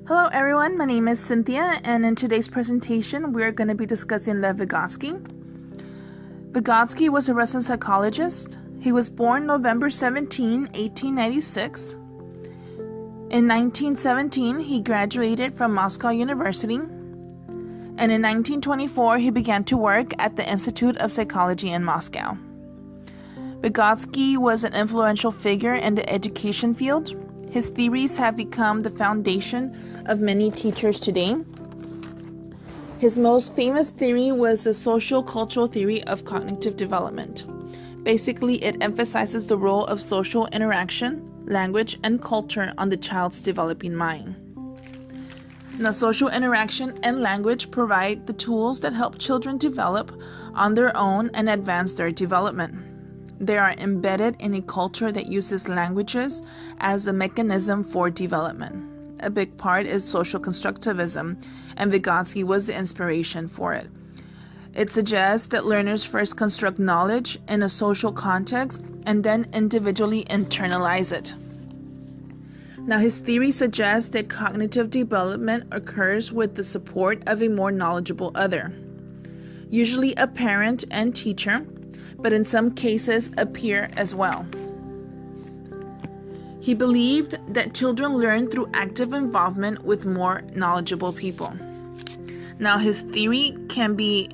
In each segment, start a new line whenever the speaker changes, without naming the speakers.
Hello everyone, my name is Cynthia, and in today's presentation we're going to be discussing Lev Vygotsky. Vygotsky was a Russian psychologist. He was born November 17, 1896. In 1917, he graduated from Moscow University, and in 1924 he began to work at the Institute of Psychology in Moscow. Vygotsky was an influential figure in the education field. His theories have become the foundation of many teachers today. His most famous theory was the social-cultural theory of cognitive development. Basically, it emphasizes the role of social interaction, language, and culture on the child's developing mind. Now, social interaction and language provide the tools that help children develop on their own and advance their development. They are embedded in a culture that uses languages as a mechanism for development. A big part is social constructivism, and Vygotsky was the inspiration for it. It suggests that learners first construct knowledge in a social context and then individually internalize it. Now, his theory suggests that cognitive development occurs with the support of a more knowledgeable other, usually a parent and teacher, but in some cases a peer as well. He believed that children learn through active involvement with more knowledgeable people. Now, his theory can be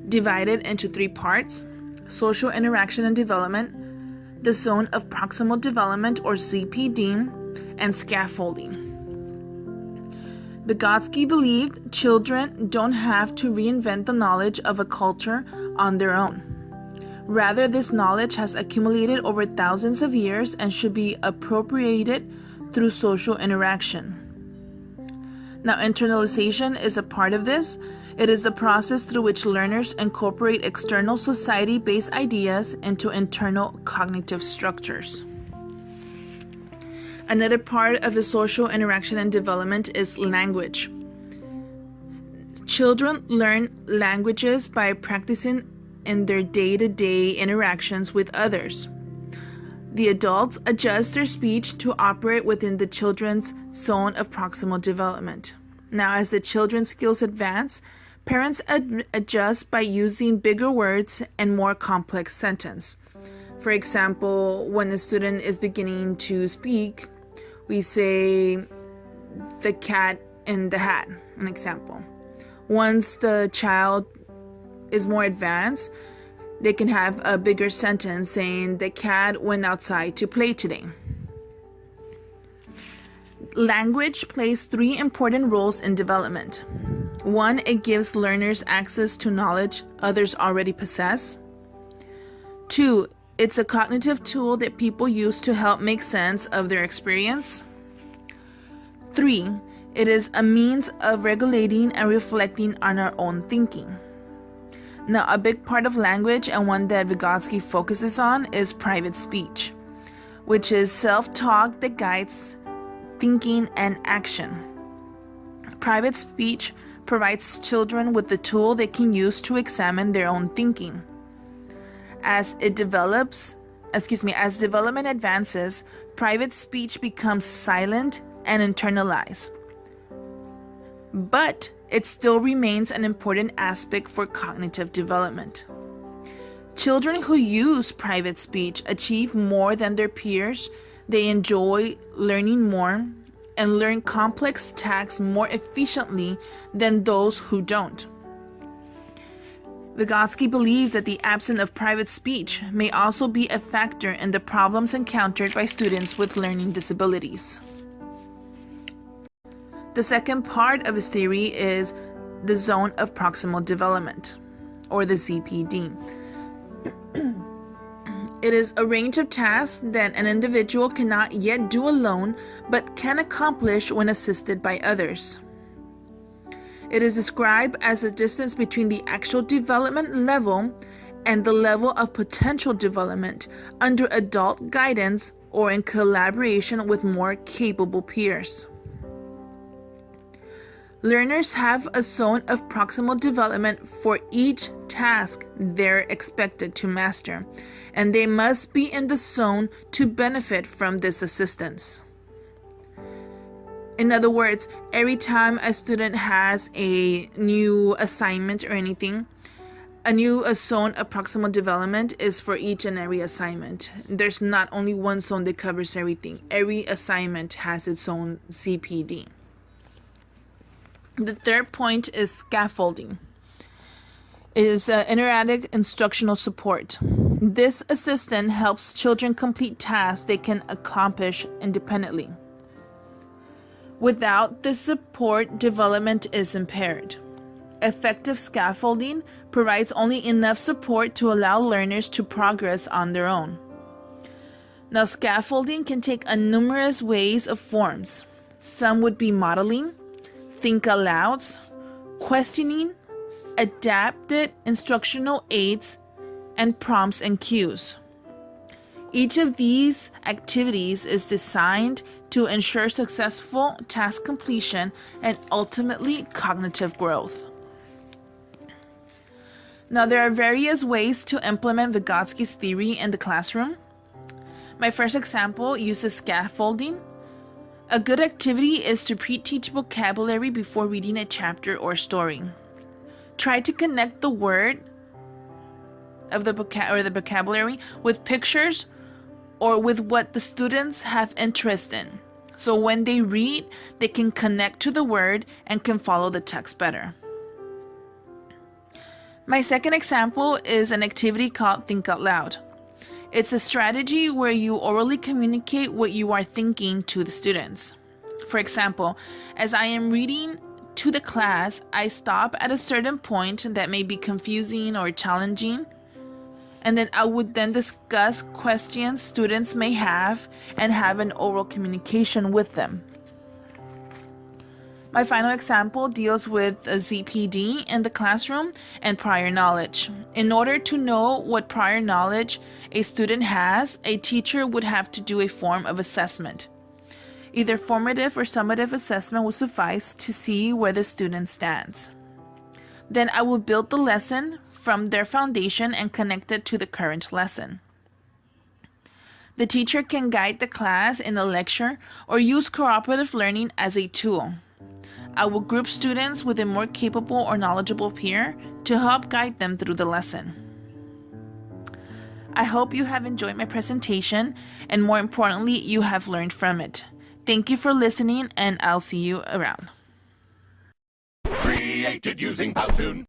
divided into three parts: social interaction and development, the zone of proximal development or ZPD, and scaffolding. Vygotsky believed children don't have to reinvent the knowledge of a culture on their own. Rather, this knowledge has accumulated over thousands of years and should be appropriated through social interaction. Now, internalization is a part of this. It is the process through which learners incorporate external society-based ideas into internal cognitive structures. Another part of the social interaction and development is language. Children learn languages by practicing in their day-to-day interactions with others. The adults adjust their speech to operate within the children's zone of proximal development. Now, as the children's skills advance, parents adjust by using bigger words and more complex sentences. For example, when a student is beginning to speak, we say the cat in the hat, an example. Once the child is more advanced, they can have a bigger sentence saying the cat went outside to play today. Language plays three important roles in development. One, it gives learners access to knowledge others already possess. Two, it's a cognitive tool that people use to help make sense of their experience. Three, it is a means of regulating and reflecting on our own thinking. Now, a big part of language, and one that Vygotsky focuses on, is private speech, which is self-talk that guides thinking and action. Private speech provides children with the tool they can use to examine their own thinking. As development advances, private speech becomes silent and internalized. But it still remains an important aspect for cognitive development. Children who use private speech achieve more than their peers. They enjoy learning more and learn complex tasks more efficiently than those who don't. Vygotsky believed that the absence of private speech may also be a factor in the problems encountered by students with learning disabilities. The second part of his theory is the zone of proximal development, or the ZPD. It is a range of tasks that an individual cannot yet do alone, but can accomplish when assisted by others. It is described as the distance between the actual development level and the level of potential development under adult guidance or in collaboration with more capable peers. Learners have a zone of proximal development for each task they're expected to master, and they must be in the zone to benefit from this assistance. In other words, every time a student has a new assignment or anything, a new zone of proximal development is for each and every assignment. There's not only one zone that covers everything. Every assignment has its own CPD. The third point is scaffolding. It is interactive instructional support. This assistant helps children complete tasks they can accomplish independently. Without this support, development is impaired. Effective scaffolding provides only enough support to allow learners to progress on their own. Now, scaffolding can take numerous ways of forms. Some would be modeling, think alouds, questioning, adapted instructional aids, and prompts and cues. Each of these activities is designed to ensure successful task completion and ultimately cognitive growth. Now, there are various ways to implement Vygotsky's theory in the classroom. My first example uses scaffolding. A good activity is to pre-teach vocabulary before reading a chapter or story. Try to connect the word of the vocabulary with pictures or with what the students have interest in. So when they read, they can connect to the word and can follow the text better. My second example is an activity called Think Out Loud. It's a strategy where you orally communicate what you are thinking to the students. For example, as I am reading to the class, I stop at a certain point that may be confusing or challenging, and then I would then discuss questions students may have and have an oral communication with them. My final example deals with a ZPD in the classroom and prior knowledge. In order to know what prior knowledge a student has, a teacher would have to do a form of assessment. Either formative or summative assessment will suffice to see where the student stands. Then I will build the lesson from their foundation and connect it to the current lesson. The teacher can guide the class in a lecture or use cooperative learning as a tool. I will group students with a more capable or knowledgeable peer to help guide them through the lesson. I hope you have enjoyed my presentation and, more importantly, you have learned from it. Thank you for listening, and I'll see you around.
Created using Powtoon.